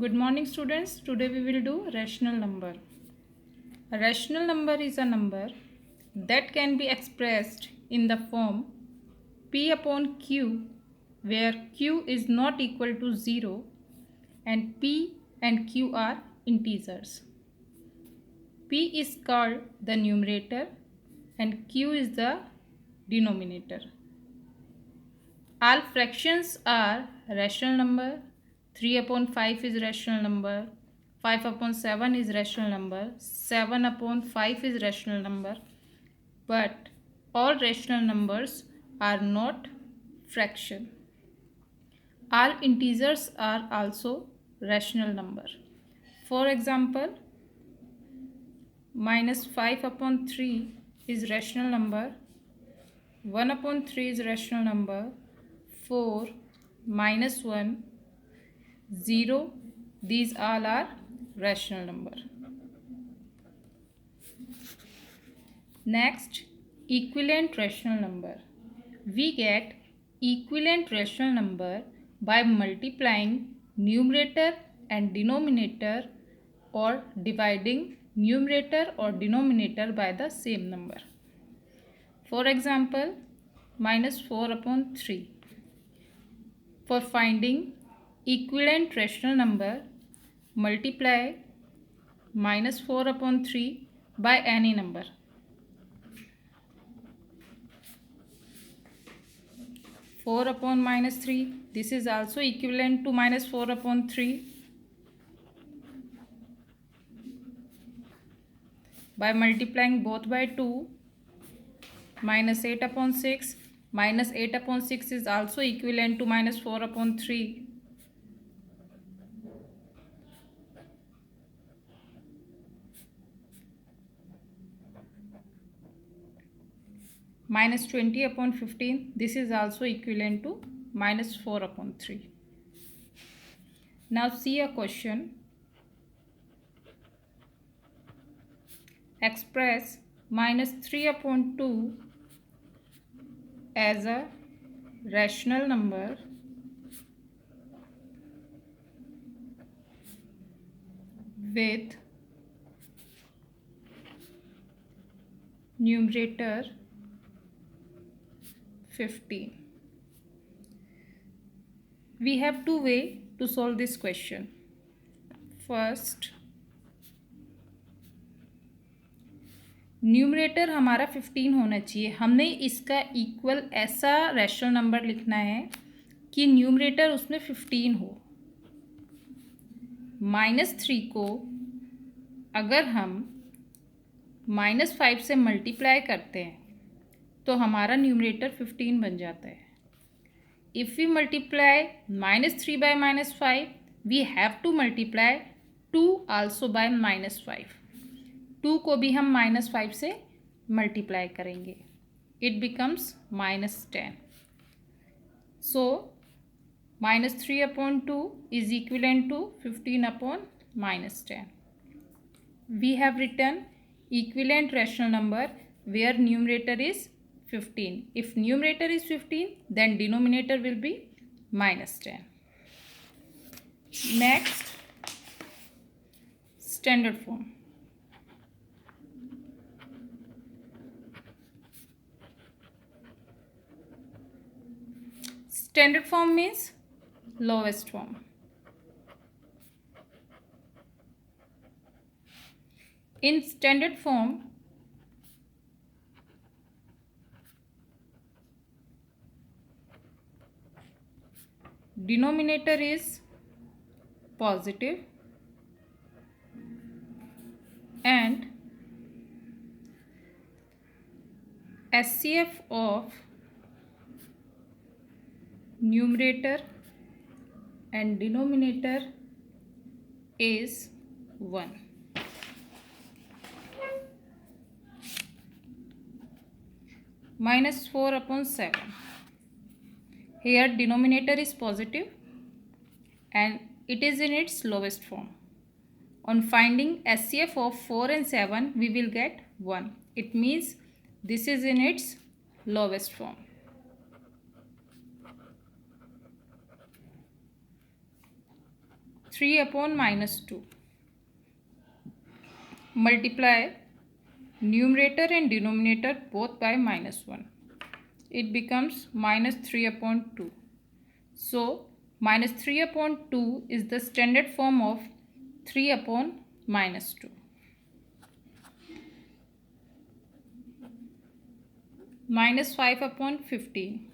Good morning students. Today we will do rational number. A rational number is a number that can be expressed in the form p upon q, where q is not equal to 0 and p and q are integers. P is called the numerator and q is the denominator. All fractions are rational number. 3 upon 5 is rational number. 5 upon 7 is rational number. 7 upon 5 is rational number. But all rational numbers are not fraction. All integers are also rational number. For example, minus 5 upon 3 is rational number. 1 upon 3 is rational number. 4, minus 1, 0, these all are rational number. Next, equivalent rational number. We get equivalent rational number by multiplying numerator and denominator or dividing numerator or denominator by the same number. For example, minus 4 upon 3. For finding equivalent rational number, multiply minus 4 upon 3 by any number. Four upon minus 3, this is also equivalent to minus 4 upon 3. By multiplying both by 2, minus 8 upon 6, minus 8 upon 6 is also equivalent to minus 4 upon 3. Minus 20 upon 15, this is also equivalent to minus 4 upon 3. Now see a question. Express minus 3 upon 2 as a rational number with numerator 15. We have two ways to solve this question. First, numerator हमारा 15 होना चाहिए. हमने इसका equal ऐसा rational number लिखना है कि numerator उसमें 15 हो. -3 को अगर हम -5 से मल्टीप्लाई करते हैं तो हमारा न्यूमरेटर 15 बन जाता है. If we multiply -3 by -5, we have to multiply 2 also by -5. 2 को भी हम -5 से मल्टीप्लाई करेंगे. It becomes -10. So -3 upon 2 is equivalent to 15 upon -10. We have written equivalent rational number where numerator is 15. If numerator is 15, then denominator will be -10. Next, standard form. Standard form means lowest form. In standard form, denominator is positive and SCF of numerator and denominator is 1. -4 upon 7. Here denominator is positive and it is in its lowest form. On finding SCF of 4 and 7, we will get 1. It means this is in its lowest form. 3 3 upon minus 2. Multiply numerator and denominator both by minus 1. It becomes minus 3 upon 2. So, minus 3 upon 2 is the standard form of 3 upon minus 2. Minus 5 upon 15.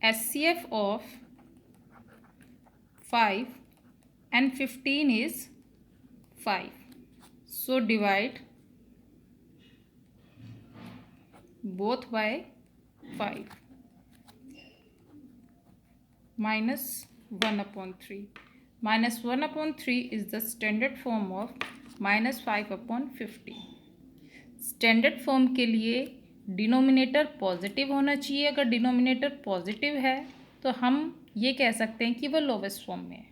SCF of 5 and 15 is 5. So, divide both by 5. Minus 1 upon 3. Minus 1 upon 3 is the standard form of minus 5 upon 50. Standard form के लिए denominator positive होना चाहिए. अगर denominator positive है तो हम ये कह सकते हैं कि वो लोवेस्ट फॉर्म में है.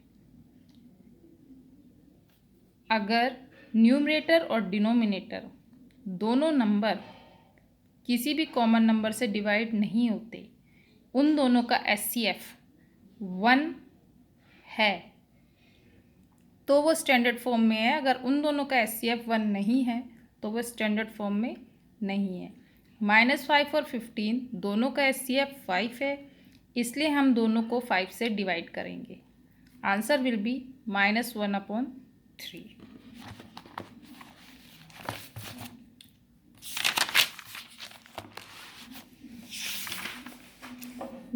अगर न्यूमरेटर और डिनोमिनेटर दोनों नंबर किसी भी कॉमन नंबर से डिवाइड नहीं होते, उन दोनों का SCF 1 है तो वो स्टैंडर्ड फॉर्म में है. अगर उन दोनों का SCF 1 नहीं है तो वो स्टैंडर्ड फॉर्म में नहीं है. माइनस 5 और 15 दोनों का SCF 5 है, इसलिए हम दोनों को 5 से डिवाइड करेंगे. Answer will be minus 1 upon 3.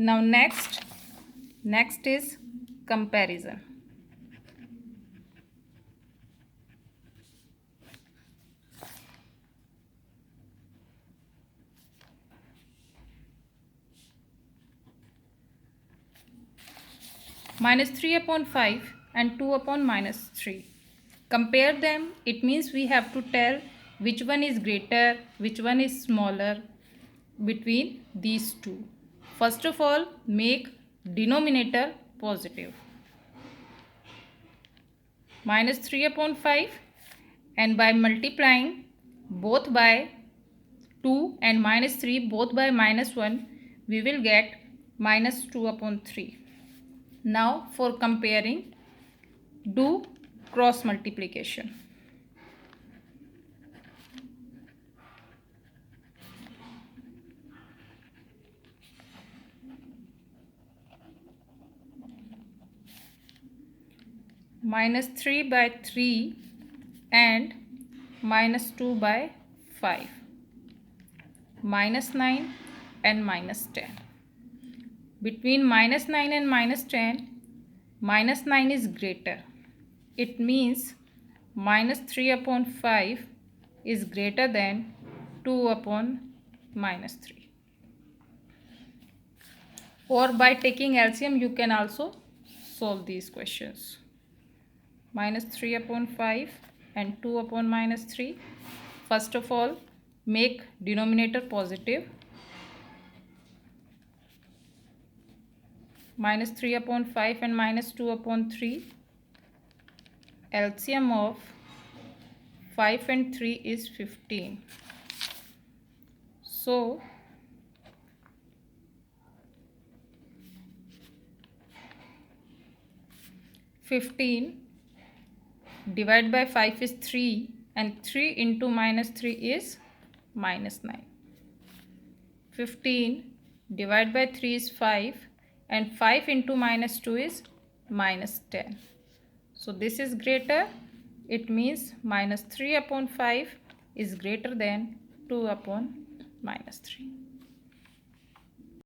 Now next is comparison. Minus 3 upon 5 and 2 upon minus 3. Compare them. It means we have to tell which one is greater, which one is smaller between these two. First of all, make denominator positive. Minus 3 upon 5, and by multiplying both by 2 and minus 3 both by minus 1, we will get minus 2 upon 3. Now for comparing, do cross multiplication. Minus 3 by 3 and minus 2 by 5. Minus 9 and minus 10. Between minus 9 and minus 10, minus 9 is greater. It means minus 3 upon 5 is greater than 2 upon minus 3. Or by taking LCM, you can also solve these questions. Minus 3 upon 5 and 2 upon minus 3. First of all, make denominator positive. Minus 3 upon 5 and minus 2 upon 3. LCM of 5 and 3 is 15. So, divided by 5 is 3 and 3 into minus 3 is minus 9. 15 divided by 3 is 5 and 5 into minus 2 is minus 10. So this is greater. It means minus 3 upon 5 is greater than 2 upon minus 3.